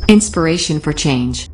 Inspiration for change.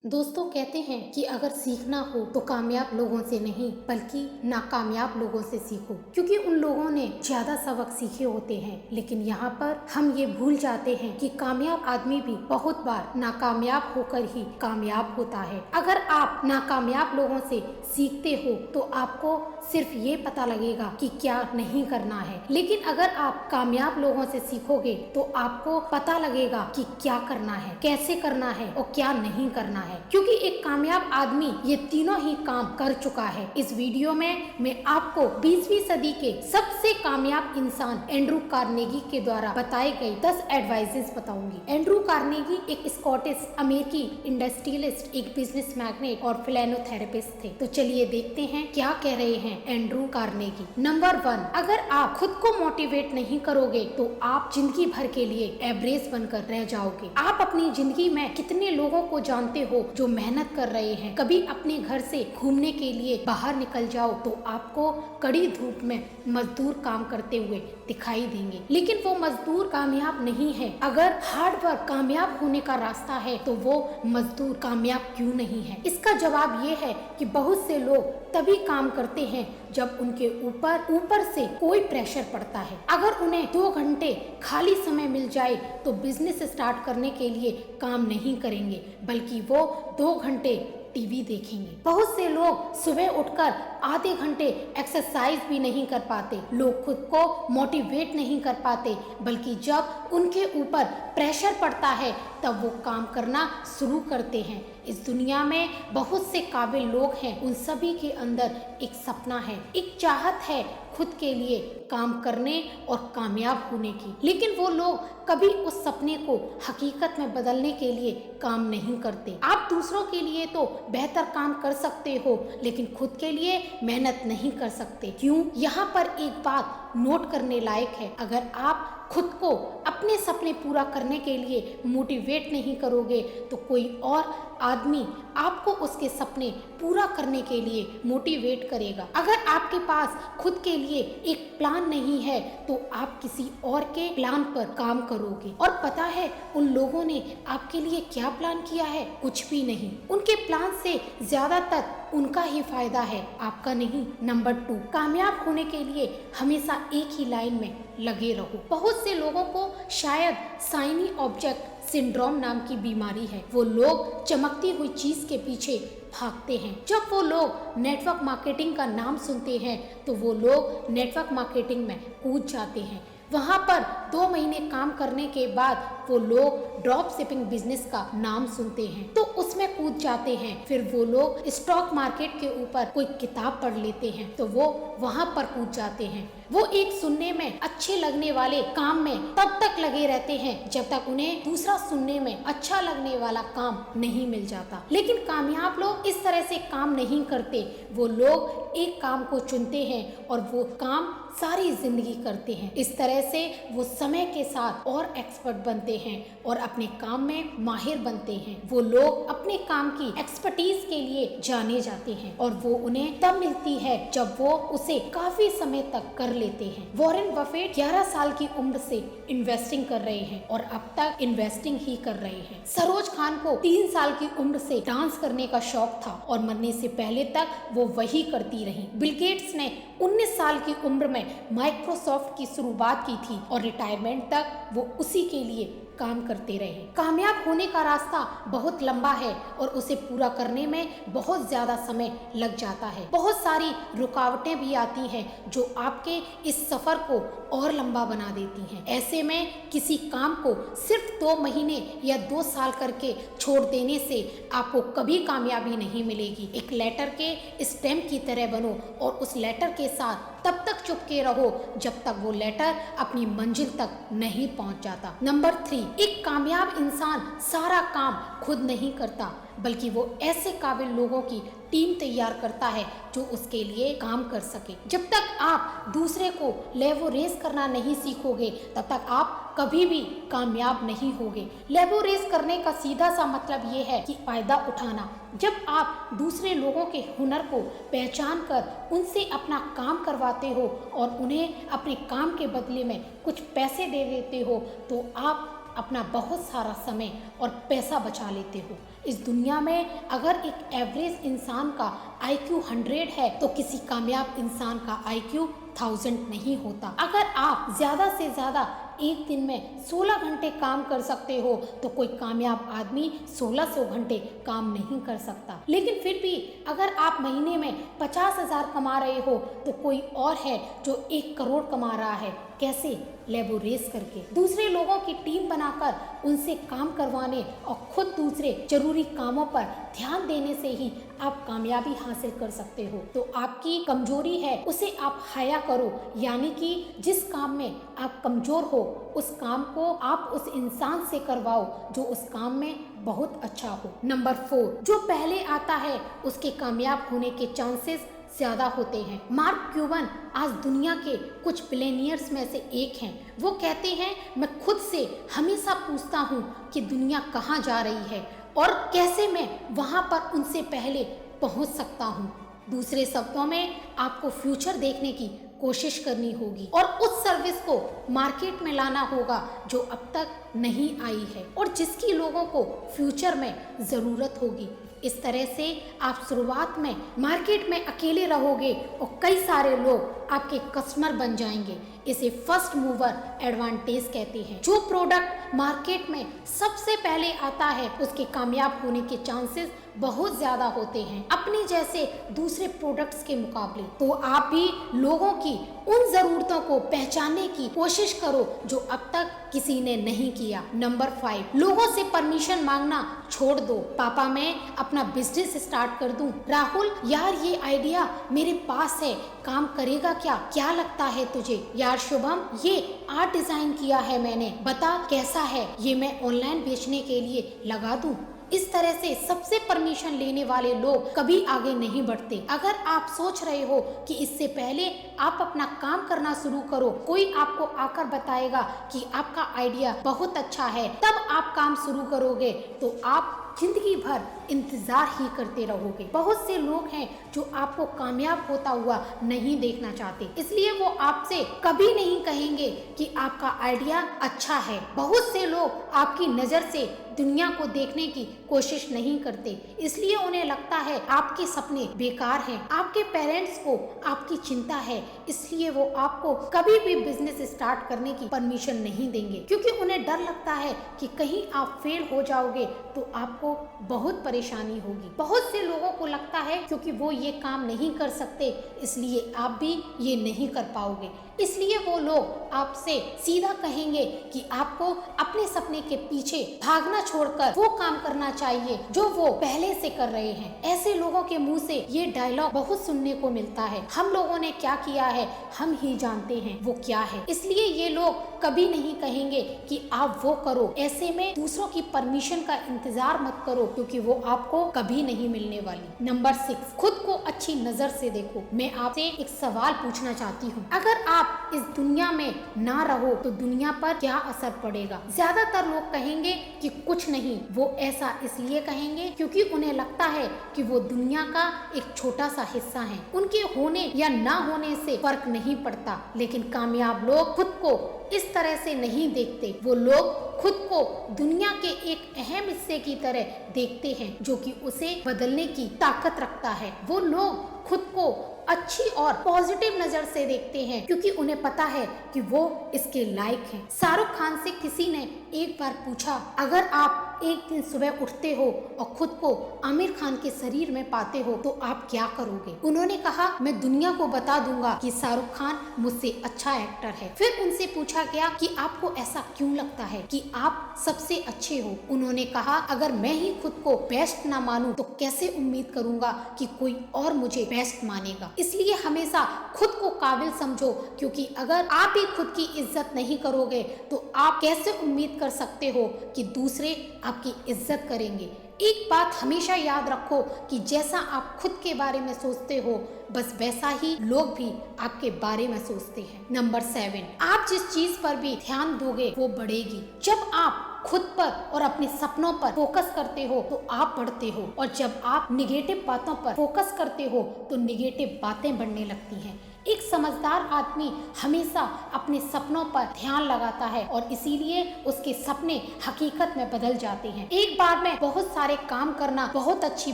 दोस्तों कहते हैं कि अगर सीखना हो तो कामयाब लोगों से नहीं बल्कि नाकामयाब लोगों से सीखो, क्योंकि उन लोगों ने ज्यादा सबक सीखे होते हैं। लेकिन यहाँ पर हम ये भूल जाते हैं कि कामयाब आदमी भी बहुत बार नाकामयाब होकर ही कामयाब होता है। अगर आप नाकामयाब लोगों से सीखते हो तो आपको सिर्फ ये पता लगेगा कि क्या नहीं करना है, लेकिन अगर आप कामयाब लोगों से सीखोगे तो आपको पता लगेगा कि क्या करना है, कैसे करना है और क्या नहीं करना है, क्योंकि एक कामयाब आदमी ये तीनों ही काम कर चुका है। इस वीडियो में मैं आपको 20वीं सदी के सबसे कामयाब इंसान एंड्रू कार्नेगी के द्वारा बताए गए 10 एडवाइजेस बताऊंगी। एंड्रू कार्नेगी एक स्कॉटिश अमेरिकी इंडस्ट्रियलिस्ट, एक बिजनेस मैग्नेट और फिलैनोथेरेपिस्ट थे। तो चलिए देखते हैं क्या कह रहे हैं एंड्रू कार्नेगी। नंबर 1, अगर आप खुद को मोटिवेट नहीं करोगे तो आप जिंदगी भर के लिए एवरेज बनकर रह जाओगे। आप अपनी जिंदगी में कितने लोगों को जानते हो जो मेहनत कर रहे हैं? कभी अपने घर से घूमने के लिए बाहर निकल जाओ तो आपको कड़ी धूप में मजदूर काम करते हुए दिखाई देंगे, लेकिन वो मजदूर कामयाब नहीं है। अगर हार्ड वर्क कामयाब होने का रास्ता है तो वो मजदूर कामयाब क्यों नहीं है? इसका जवाब ये है कि बहुत से लोग तभी काम करते हैं जब उनके ऊपर से कोई प्रेशर पड़ता है। अगर उन्हें 2 घंटे खाली समय मिल जाए तो बिजनेस स्टार्ट करने के लिए काम नहीं करेंगे, बल्कि वो 2 घंटे टीवी देखेंगे। बहुत से लोग सुबह उठकर आधे घंटे एक्सरसाइज भी नहीं कर पाते। लोग खुद को मोटिवेट नहीं कर पाते, बल्कि जब उनके ऊपर प्रेशर पड़ता है तब वो काम करना शुरू करते हैं। इस दुनिया में बहुत से काबिल लोग हैं, उन सभी के अंदर एक सपना है, एक चाहत है खुद के लिए काम करने और कामयाब होने की, लेकिन वो लोग कभी उस सपने को हकीकत में बदलने के लिए काम नहीं करते। आप दूसरों के लिए तो बेहतर काम कर सकते हो, लेकिन खुद के लिए मेहनत नहीं कर सकते। क्यों? यहाँ पर एक बात नोट करने लायक है। अगर आप खुद को अपने सपने पूरा करने के लिए मोटिवेट नहीं करोगे तो कोई और आदमी आपको उसके सपने पूरा करने के लिए मोटिवेट करेगा। अगर आपके पास खुद के लिए एक प्लान नहीं है तो आप किसी और के प्लान पर काम करोगे। और पता है उन लोगों ने आपके लिए क्या प्लान किया है? कुछ भी नहीं। उनके प्लान से ज्यादातर उनका ही फायदा है, आपका नहीं। नंबर 2, कामयाब होने के लिए हमेशा एक ही लाइन में लगे रहो। बहुत से लोगों को शायद शाइनी ऑब्जेक्ट सिंड्रोम नाम की बीमारी है। वो लोग चमकती हुई चीज के पीछे भागते हैं। जब वो लोग नेटवर्क मार्केटिंग का नाम सुनते हैं तो वो लोग नेटवर्क मार्केटिंग में कूद जाते हैं। वहाँ पर 2 महीने काम करने के बाद वो लोग ड्रॉप शिपिंग बिजनेस का नाम सुनते हैं तो उसमें कूद जाते हैं। फिर वो लोग स्टॉक मार्केट के ऊपर कोई किताब पढ़ लेते हैं तो वो वहाँ पर कूद जाते हैं। वो एक सुनने में अच्छे लगने वाले काम में तब तक लगे रहते हैं जब तक उन्हें दूसरा सुनने में अच्छा लगने वाला काम नहीं मिल जाता। लेकिन कामयाब लोग इस तरह से काम नहीं करते। वो लोग एक काम को चुनते हैं और वो काम सारी जिंदगी करते हैं। इस तरह से वो समय के साथ और एक्सपर्ट बनते हैं और अपने काम में माहिर बनते हैं। वो लोग अपने काम की एक्सपर्टीज के लिए जाने जाते हैं और वो उन्हें तब मिलती है जब वो उसे काफी समय तक कर लेते हैं। वॉरेन बफेट 11 साल की उम्र से इन्वेस्टिंग कर रहे हैं और अब तक इन्वेस्टिंग ही कर रहे हैं। सरोज खान को 3 साल की उम्र से डांस करने का शौक था और मरने से पहले तक वो वही करती रही। बिल गेट्स ने 19 साल की उम्र में माइक्रोसॉफ्ट की शुरुआत की थी और रिटायरमेंट तक वो उसी के लिए काम करते रहे। कामयाब होने का रास्ता बहुत लंबा है और उसे पूरा करने में बहुत ज्यादा समय लग जाता है। बहुत सारी रुकावटें भी आती हैं जो आपके इस सफर को और लंबा बना देती हैं। ऐसे में किसी काम को सिर्फ 2 महीने या 2 साल करके छोड़ देने से आपको कभी कामयाबी नहीं मिलेगी। एक लेटर के स्टेम की तरह बनो और उस लेटर के साथ तब तक चुपके रहो जब तक वो लेटर अपनी मंजिल तक नहीं पहुंच जाता। नंबर 3, एक कामयाब इंसान सारा काम खुद नहीं करता। बल्कि वो ऐसे काबिल लोगों की टीम तैयार करता है जो उसके लिए काम कर सके। जब तक आप दूसरे को लेवरेज करना नहीं सीखोगे तब तक आप कभी भी कामयाब नहीं होगे। लेवरेज करने का सीधा सा मतलब ये है कि फायदा उठाना। जब आप दूसरे लोगों के हुनर को पहचान कर उनसे अपना काम करवाते हो और उन्हें अपने काम के बदले में कुछ पैसे दे देते हो तो आप अपना बहुत सारा समय और पैसा बचा लेते हो। इस दुनिया में अगर एक एवरेज इंसान का IQ 100 है तो किसी कामयाब इंसान का IQ 1000 नहीं होता। अगर आप ज़्यादा से ज़्यादा एक दिन में 16 घंटे काम कर सकते हो तो कोई कामयाब आदमी 1600 घंटे काम नहीं कर सकता। लेकिन फिर भी अगर आप महीने में 50,000 कमा रहे हो तो कोई और है जो 1 करोड़ कमा रहा है। कैसे? लेबोरेज करके, दूसरे लोगों की टीम बनाकर उनसे काम करवाने और खुद दूसरे जरूरी कामों पर ध्यान देने से ही आप कामयाबी हासिल कर सकते हो। तो आपकी कमजोरी है उसे आप हया करो, यानी कि जिस काम में आप कमजोर हो उस काम को आप उस इंसान से करवाओ जो उस काम में बहुत अच्छा हो। नंबर 4, जो पहले आता है उसके कामयाब होने के चांसेस ज्यादा होते हैं। मार्क क्यूबन आज दुनिया के कुछ बिलियनियर्स में से एक हैं। वो कहते हैं, मैं खुद से हमेशा पूछता हूँ कि दुनिया कहाँ जा रही है और कैसे मैं वहाँ पर उनसे पहले पहुँच सकता हूँ। दूसरे शब्दों में आपको फ्यूचर देखने की कोशिश करनी होगी और उस सर्विस को मार्केट में लाना होगा जो अब तक नहीं आई है और जिसकी लोगों को फ्यूचर में ज़रूरत होगी। इस तरह से आप शुरुआत में मार्केट में अकेले रहोगे और कई सारे लोग आपके कस्टमर बन जाएंगे। इसे फर्स्ट मूवर एडवांटेज कहते हैं। जो प्रोडक्ट मार्केट में सबसे पहले आता है उसके कामयाब होने के चांसेस बहुत ज्यादा होते हैं अपने जैसे दूसरे प्रोडक्ट्स के मुकाबले। तो आप भी लोगों की उन जरूरतों को पहचानने की कोशिश करो जो अब तक किसी ने नहीं किया। नंबर 5, लोगों से परमिशन मांगना छोड़ दो। पापा मैं अपना बिजनेस स्टार्ट कर दूं। राहुल यार ये आइडिया मेरे पास है, काम करेगा क्या? क्या लगता है तुझे? यार शुभम ये आर्ट डिजाइन किया है मैंने, बता कैसा है? ये मैं ऑनलाइन बेचने के लिए लगा दूं। इस तरह से सबसे परमिशन लेने वाले लोग कभी आगे नहीं बढ़ते। अगर आप सोच रहे हो कि इससे पहले आप अपना काम करना शुरू करो, कोई आपको आकर बताएगा कि आपका आइडिया बहुत अच्छा है, तब आप काम शुरू करोगे तो आप जिंदगी भर इंतजार ही करते रहोगे। बहुत से लोग हैं जो आपको कामयाब होता हुआ नहीं देखना चाहते, इसलिए वो आपसे कभी नहीं कहेंगे कि आपका आइडिया अच्छा है। बहुत से लोग आपकी नजर से दुनिया को देखने की कोशिश नहीं करते, इसलिए उन्हें लगता है आपके सपने बेकार हैं। आपके पेरेंट्स को आपकी चिंता है, इसलिए वो आपको कभी भी बिजनेस स्टार्ट करने की परमिशन नहीं देंगे, क्योंकि उन्हें डर लगता है कि कहीं आप फेल हो जाओगे तो आपको बहुत परेशानी होगी। बहुत से लोगों को लगता है क्योंकि वो ये काम नहीं कर सकते इसलिए आप भी ये नहीं कर पाओगे, इसलिए वो लोग आपसे सीधा कहेंगे कि आपको अपने सपने के पीछे भागना छोड़कर वो काम करना चाहिए जो वो पहले से कर रहे हैं। ऐसे लोगों के मुंह से ये डायलॉग बहुत सुनने को मिलता है। हम लोगों ने क्या किया है हम ही जानते हैं वो क्या है, इसलिए ये लोग कभी नहीं कहेंगे कि आप वो करो। ऐसे में दूसरों की परमिशन का इंतजार मत करो क्योंकि वो आपको कभी नहीं मिलने वाली। नंबर 6, खुद को अच्छी नजर से देखो। मैं आपसे एक सवाल पूछना चाहती हूँ, अगर आप इस दुनिया में ना रहो तो दुनिया पर क्या असर पड़ेगा? ज्यादातर लोग कहेंगे कि कुछ नहीं। वो ऐसा इसलिए कहेंगे क्योंकि उन्हें लगता है कि वो दुनिया का एक छोटा सा हिस्सा है, उनके होने या ना होने से फर्क नहीं पड़ता। लेकिन कामयाब लोग खुद को इस तरह से नहीं देखते, वो लोग खुद को दुनिया के एक अहम हिस्से की तरह देखते हैं जो कि उसे बदलने की ताकत रखता है। वो लोग खुद को अच्छी और पॉजिटिव नजर से देखते हैं क्योंकि उन्हें पता है कि वो इसके लायक हैं। शाहरुख खान से किसी ने एक बार पूछा, अगर आप एक दिन सुबह उठते हो और खुद को आमिर खान के शरीर में पाते हो तो आप क्या करोगे? उन्होंने कहा, मैं दुनिया को बता दूंगा कि शाहरुख खान मुझसे अच्छा एक्टर है। फिर उनसे पूछा गया कि आपको ऐसा क्यों लगता है कि आप सबसे अच्छे हो? उन्होंने कहा, अगर मैं ही खुद को बेस्ट ना मानूं तो कैसे उम्मीद करूंगा कि कोई और मुझे बेस्ट मानेगा? इसलिए हमेशा खुद को काबिल समझो, क्योंकि अगर आप ही खुद की इज्जत नहीं करोगे तो आप कैसे उम्मीद कर सकते हो कि दूसरे आपकी इज्जत करेंगे? एक बात हमेशा याद रखो कि जैसा आप खुद के बारे में सोचते हो बस वैसा ही लोग भी आपके बारे में सोचते हैं। नंबर 7, आप जिस चीज पर भी ध्यान दोगे वो बढ़ेगी। जब आप खुद पर और अपने सपनों पर फोकस करते हो तो आप बढ़ते हो, और जब आप निगेटिव बातों पर फोकस करते हो तो निगेटिव बातें बढ़ने लगती हैं। एक समझदार आदमी हमेशा अपने सपनों पर ध्यान लगाता है और इसीलिए उसके सपने हकीकत में बदल जाते हैं। एक बार में बहुत सारे काम करना बहुत अच्छी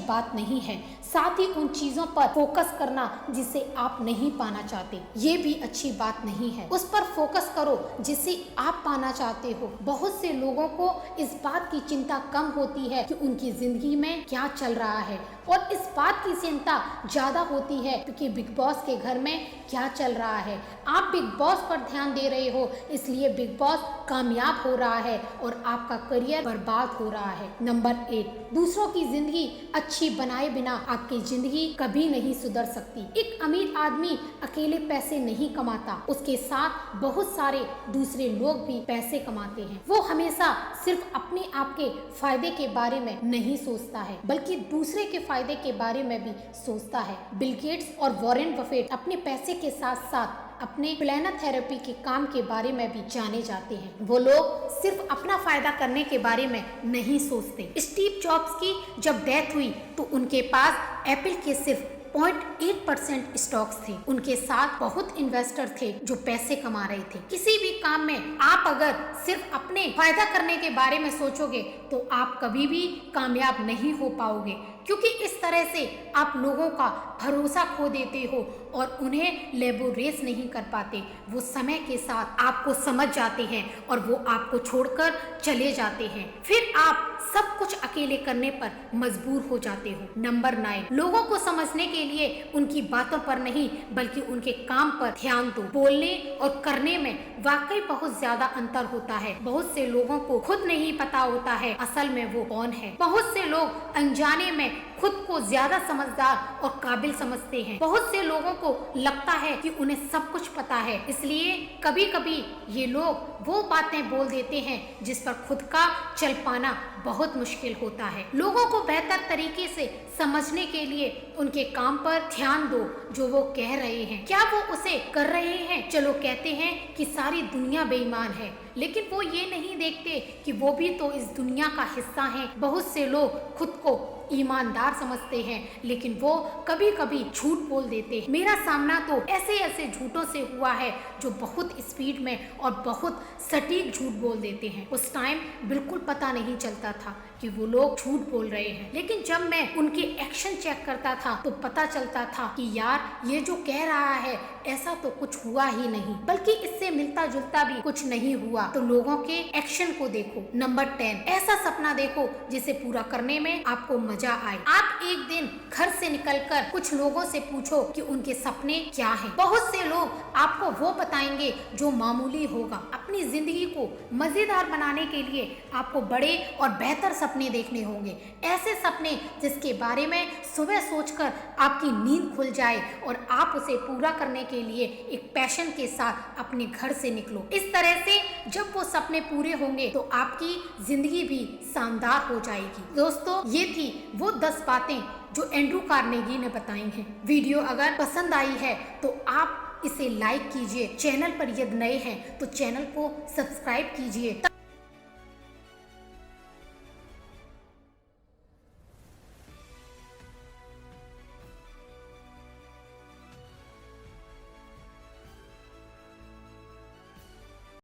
बात नहीं है, साथ ही उन चीजों पर फोकस करना जिसे आप नहीं पाना चाहते ये भी अच्छी बात नहीं है। उस पर फोकस करो जिसे आप पाना चाहते हो। बहुत से लोगों को इस बात की चिंता कम होती है कि उनकी जिंदगी में क्या चल रहा है, और इस बात की चिंता ज्यादा होती है क्योंकि बिग बॉस के घर में क्या चल रहा है। आप बिग बॉस पर ध्यान दे रहे हो इसलिए बिग बॉस कामयाब हो रहा है और आपका करियर बर्बाद हो रहा है। नंबर 8, दूसरों की जिंदगी अच्छी बनाए बिना आपकी जिंदगी कभी नहीं सुधर सकती। एक अमीर आदमी अकेले पैसे नहीं कमाता, उसके साथ बहुत सारे दूसरे लोग भी पैसे कमाते हैं। वो हमेशा सिर्फ अपने आप के फायदे के बारे में नहीं सोचता है बल्कि दूसरे के फायदे के बारे में भी सोचता है। बिल गेट्स और वॉरेन बफेट अपने पैसे के साथ साथ अपने प्लानर थेरेपी के काम के बारे में भी जाने जाते हैं। वो लोग सिर्फ अपना फायदा करने के बारे में नहीं सोचते। स्टीव जॉब्स की जब डेथ हुई तो उनके पास एप्पल के सिर्फ 0.8% स्टॉक्स थे। उनके साथ बहुत इन्वेस्टर थे जो पैसे कमा रहे थे। किसी भी काम में आप अगर सिर्फ अपने फायदा करने के बारे में सोचोगे तो आप कभी भी कामयाब नहीं हो पाओगे, क्योंकि इस तरह से आप लोगों का भरोसा खो देते हो और उन्हें लेबोरेस नहीं कर पाते। वो समय के साथ आपको समझ जाते हैं और वो आपको छोड़कर चले जाते हैं। फिर आप सब कुछ अकेले करने पर मजबूर हो जाते हो। नंबर 9, लोगों को समझने के लिए उनकी बातों पर नहीं बल्कि उनके काम पर ध्यान दो। बोलने और करने में वाकई बहुत ज्यादा अंतर होता है। बहुत से लोगों को खुद नहीं पता होता है असल में वो कौन है। बहुत से लोग अनजाने में खुद को ज्यादा समझदार और काबिल समझते हैं। बहुत से लोगों को लगता है कि उन्हें सब कुछ पता है, इसलिए कभी कभी ये लोग वो बातें बोल देते हैं जिस पर खुद का चल पाना बहुत मुश्किल होता है। लोगों को बेहतर तरीके से समझने के लिए उनके काम पर ध्यान दो। जो वो कह रहे हैं क्या वो उसे कर रहे हैं? चलो कहते हैं कि सारी दुनिया बेईमान है, लेकिन वो ये नहीं देखते कि वो भी तो इस दुनिया का हिस्सा हैं। बहुत से लोग खुद को ईमानदार समझते हैं लेकिन वो कभी कभी झूठ बोल देते हैं। मेरा सामना तो ऐसे ऐसे झूठों से हुआ है जो बहुत स्पीड में और बहुत सटीक झूठ बोल देते हैं। उस टाइम बिल्कुल पता नहीं चलता था कि वो लोग झूठ बोल रहे हैं, लेकिन जब मैं उनके एक्शन चेक करता था तो पता चलता था कि यार ये जो कह रहा है ऐसा तो कुछ हुआ ही नहीं, बल्कि इससे मिलता जुलता भी कुछ नहीं हुआ। तो लोगों के एक्शन को देखो। नंबर 10, ऐसा सपना देखो जिसे पूरा करने में आपको मजा आए। आप एक दिन घर से निकलकर कुछ लोगों से पूछो कि उनके सपने क्या हैं। बहुत से लोग आपको वो बताएंगे जो मामूली होगा। अपनी जिंदगी को मजेदार बनाने के लिए आपको बड़े और बेहतर सपने देखने होंगे। ऐसे सपने जिसके बारे में सुबह सोचकर आपकी नींद खुल जाए और आप उसे पूरा करने के लिए एक पैशन के साथ अपने घर से निकलो। इस तरह से जब वो सपने पूरे होंगे तो आपकी जिंदगी भी शानदार हो जाएगी। दोस्तों, ये थी वो 10 बातें जो एंड्रू कार्नेगी ने बताई हैं। वीडियो अगर पसंद आई है तो आप इसे लाइक कीजिए। चैनल पर यदि नए हैं तो चैनल को सब्सक्राइब कीजिए।